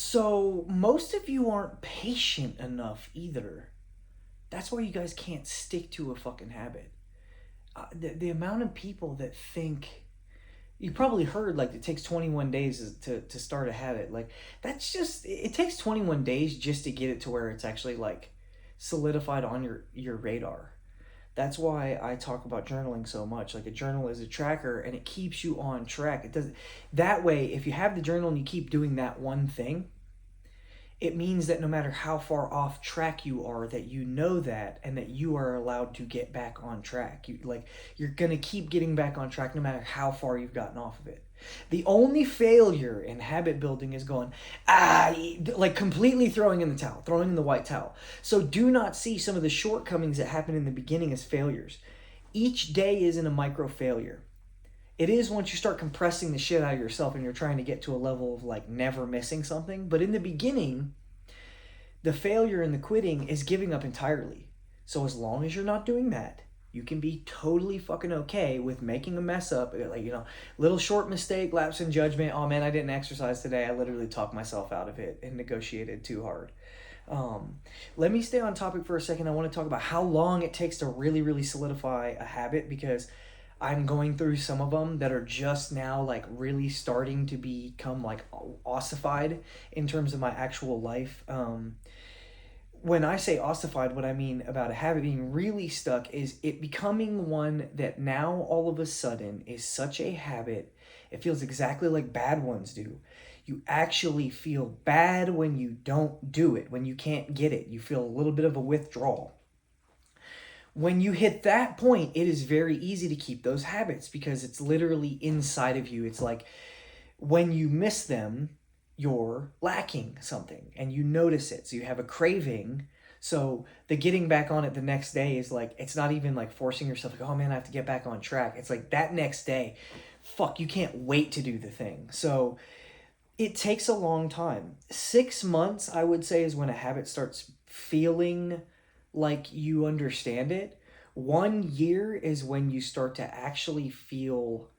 So most of you aren't patient enough either. That's why you guys can't stick to a fucking habit. The amount of people that think, you probably heard like it takes 21 days to start a habit. Like that's just, it takes 21 days just to get it to where it's actually like solidified on your radar. That's why I talk about journaling so much. Like a journal is a tracker and it keeps you on track. It does that way. If you have the journal and you keep doing that one thing, it means that no matter how far off track you are, that you know that, and that you are allowed to get back on track. You're gonna keep getting back on track no matter how far you've gotten off of it. The only failure in habit building is going, like completely throwing in the towel, throwing in the white towel. So do not see some of the shortcomings that happen in the beginning as failures. Each day isn't a micro failure. It is once you start compressing the shit out of yourself and you're trying to get to a level of like never missing something. But in the beginning, the failure and the quitting is giving up entirely. So as long as you're not doing that, you can be totally fucking okay with making a mess up, like, little short mistake, lapse in judgment. Oh man, I didn't exercise today. I literally talked myself out of it and negotiated too hard. Let me stay on topic for a second. I want to talk about how long it takes to really, really solidify a habit, because I'm going through some of them that are just now like really starting to become like ossified in terms of my actual life. When I say ossified, what I mean about a habit being really stuck is it becoming one that now all of a sudden is such a habit. It feels exactly like bad ones do. You actually feel bad when you don't do it, when you can't get it. You feel a little bit of a withdrawal. When you hit that point, it is very easy to keep those habits because it's literally inside of you. It's like when you miss them, you're lacking something and you notice it. So you have a craving. So the getting back on it the next day is like, it's not even like forcing yourself, like, oh man, I have to get back on track. It's like that next day, fuck, you can't wait to do the thing. So it takes a long time. 6 months, I would say, is when a habit starts feeling like you understand it. 1 year is when you start to actually feel,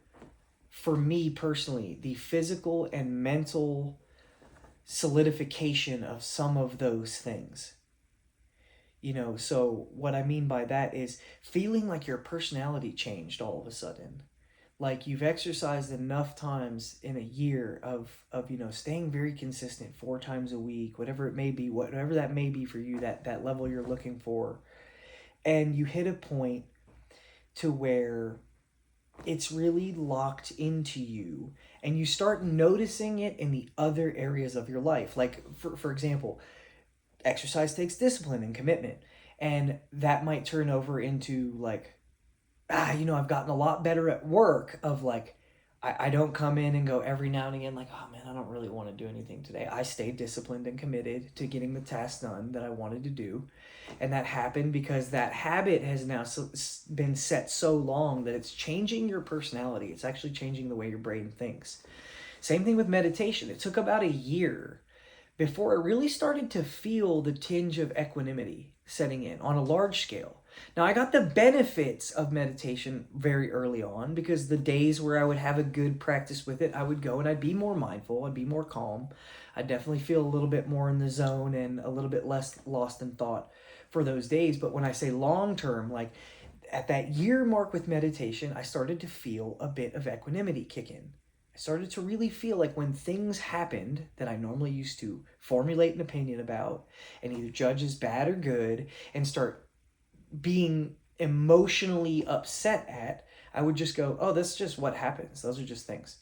for me personally, the physical and mental solidification of some of those things. So what I mean by that is feeling like your personality changed all of a sudden. Like you've exercised enough times in a year of staying very consistent 4 times a week, whatever it may be, whatever that may be for you, that level you're looking for. And you hit a point to where it's really locked into you and you start noticing it in the other areas of your life. Like for example, exercise takes discipline and commitment, and that might turn over into like, I've gotten a lot better at work of like, I don't come in and go every now and again like, oh man, I don't really want to do anything today. I stayed disciplined and committed to getting the task done that I wanted to do. And that happened because that habit has now been set so long that it's changing your personality. It's actually changing the way your brain thinks. Same thing with meditation. It took about a year before I really started to feel the tinge of equanimity setting in on a large scale. Now, I got the benefits of meditation very early on because the days where I would have a good practice with it, I would go and I'd be more mindful, I'd be more calm. I'd definitely feel a little bit more in the zone and a little bit less lost in thought for those days. But when I say long term, like at that year mark with meditation, I started to feel a bit of equanimity kick in. I started to really feel like when things happened that I normally used to formulate an opinion about and either judge as bad or good and start being emotionally upset at, I would just go, oh, that's just what happens. Those are just things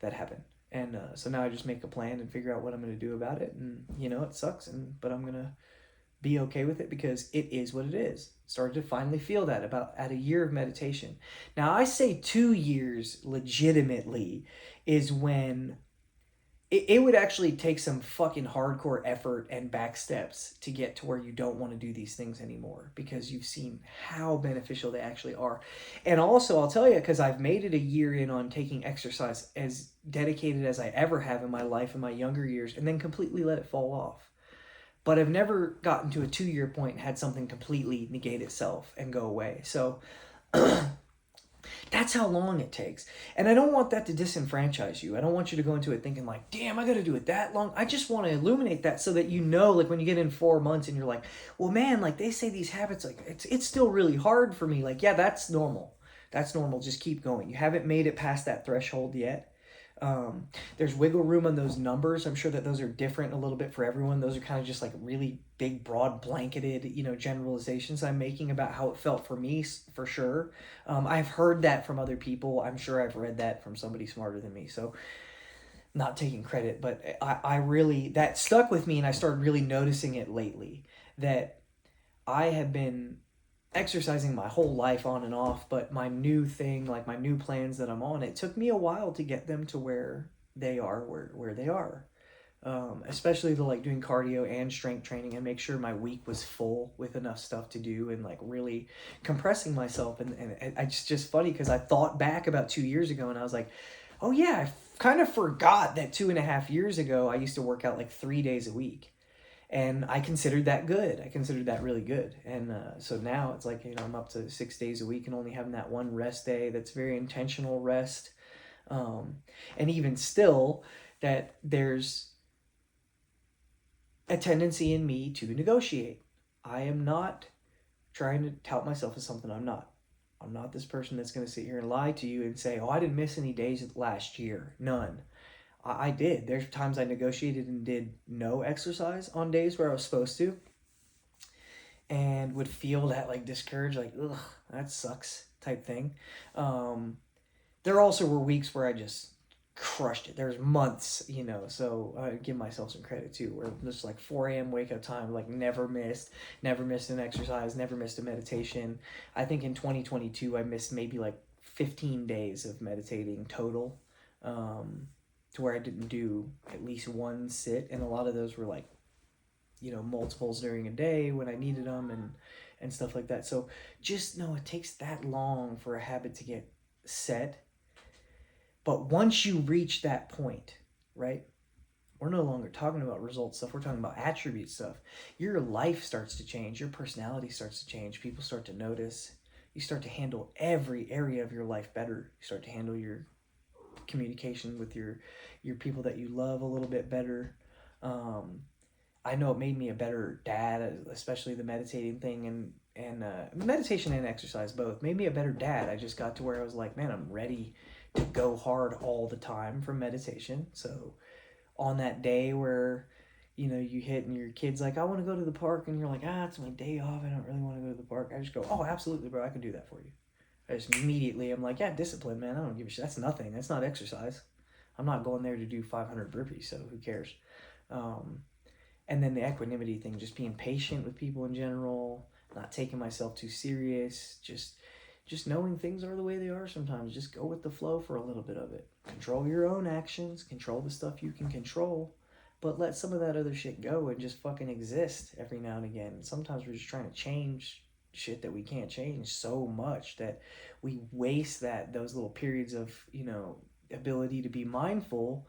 that happen. And so now I just make a plan and figure out what I'm going to do about it. And, it sucks, but I'm going to be okay with it because it is what it is. Started to finally feel that about at a year of meditation. Now, I say 2 years legitimately is when it would actually take some fucking hardcore effort and back steps to get to where you don't want to do these things anymore because you've seen how beneficial they actually are. And also, I'll tell you, because I've made it a year in on taking exercise as dedicated as I ever have in my life in my younger years and then completely let it fall off. But I've never gotten to a 2-year point and had something completely negate itself and go away. So That's how long it takes. And I don't want that to disenfranchise you. I don't want you to go into it thinking like, damn, I got to do it that long. I just want to illuminate that so that you know, like when you get in 4 months and you're like, well, man, like they say these habits, like it's still really hard for me. Like, yeah, that's normal. That's normal. Just keep going. You haven't made it past that threshold yet. There's wiggle room on those numbers. I'm sure that those are different a little bit for everyone. Those are kind of just like really big, broad, blanketed, generalizations I'm making about how it felt for me, for sure. I've heard that from other people. I'm sure I've read that from somebody smarter than me. So, not taking credit, but I really, that stuck with me, and I started really noticing it lately that I have been exercising my whole life on and off, but my new thing, like my new plans that I'm on, it took me a while to get them to where they are, where they are. Especially the like doing cardio and strength training and make sure my week was full with enough stuff to do and like really compressing myself. And I just funny because I thought back about 2 years ago and I was like, oh yeah, I kind of forgot that 2.5 years ago I used to work out like 3 days a week. And I considered that good. I considered that really good. And so now it's like, I'm up to 6 days a week and only having that one rest day that's very intentional rest. And even still, that there's a tendency in me to negotiate. I am not trying to tout myself as something I'm not. I'm not this person that's going to sit here and lie to you and say, oh, I didn't miss any days last year. None. I did. There's times I negotiated and did no exercise on days where I was supposed to and would feel that like discouraged, like, ugh, that sucks type thing. There also were weeks where I just crushed it. There's months, so I give myself some credit too, where just like 4 a.m. wake up time, like never missed an exercise, never missed a meditation. I think in 2022, I missed maybe like 15 days of meditating total. To where I didn't do at least one sit, and a lot of those were like, multiples during a day when I needed them and stuff like that. So just know it takes that long for a habit to get set. But once you reach that point, right, we're no longer talking about result stuff. We're talking about attribute stuff. Your life starts to change. Your personality starts to change. People start to notice. You start to handle every area of your life better. You start to handle your communication with your people that you love a little bit better. I know it made me a better dad, especially the meditating thing and meditation and exercise both made me a better dad. I just got to where I was like, man, I'm ready to go hard all the time from meditation. So on that day where you hit and your kid's like, I want to go to the park, and you're like, it's my day off, I don't really want to go to the park, I just go, oh, absolutely, bro, I can do that for you. I just immediately, I'm like, yeah, discipline, man. I don't give a shit. That's nothing. That's not exercise. I'm not going there to do 500 burpees, so who cares? And then the equanimity thing, just being patient with people in general, not taking myself too serious, just knowing things are the way they are sometimes. Just go with the flow for a little bit of it. Control your own actions. Control the stuff you can control. But let some of that other shit go and just fucking exist every now and again. And sometimes we're just trying to change shit that we can't change so much that we waste those little periods of ability to be mindful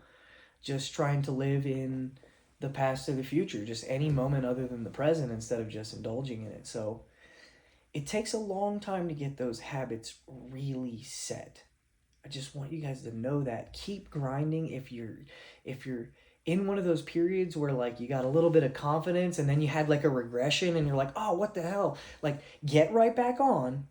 just trying to live in the past or the future, just any moment other than the present, instead of just indulging in it. So it takes a long time to get those habits really set. I just want you guys to know that. Keep grinding. If you're in one of those periods where like you got a little bit of confidence and then you had like a regression and you're like, oh, what the hell? Like, get right back on.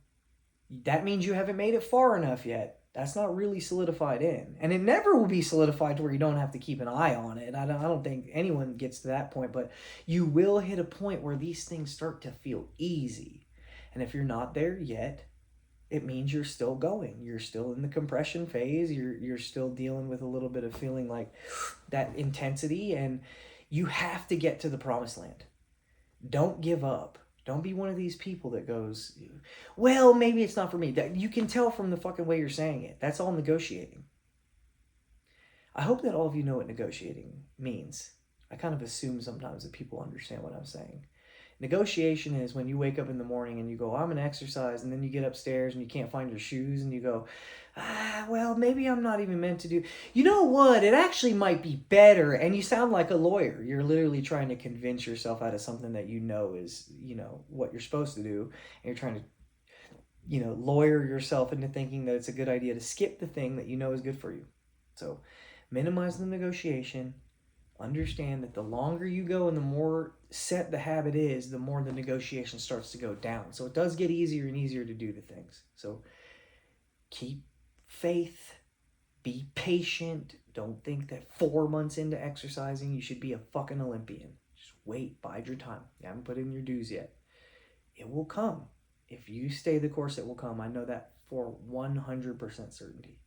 That means you haven't made it far enough yet. That's not really solidified in. And it never will be solidified to where you don't have to keep an eye on it. I don't think anyone gets to that point, but you will hit a point where these things start to feel easy. And if you're not there yet, it means you're still going. You're still in the compression phase. You're still dealing with a little bit of feeling like that intensity, and you have to get to the promised land. Don't give up. Don't be one of these people that goes, well, maybe it's not for me. That you can tell from the fucking way you're saying it. That's all negotiating. I hope that all of you know what negotiating means. I kind of assume sometimes that people understand what I'm saying. Negotiation is when you wake up in the morning and you go, I'm going to exercise, and then you get upstairs and you can't find your shoes and you go, well, maybe I'm not even meant to do. You know what? It actually might be better. And you sound like a lawyer. You're literally trying to convince yourself out of something that is, what you're supposed to do. And you're trying to lawyer yourself into thinking that it's a good idea to skip the thing that you know is good for you. So minimize the negotiation. Understand that the longer you go and the more set the habit is, the more the negotiation starts to go down. So it does get easier and easier to do the things. So keep faith, be patient. Don't think that 4 months into exercising, you should be a fucking Olympian. Just wait, bide your time. You haven't put in your dues yet. It will come. If you stay the course, it will come. I know that for 100% certainty.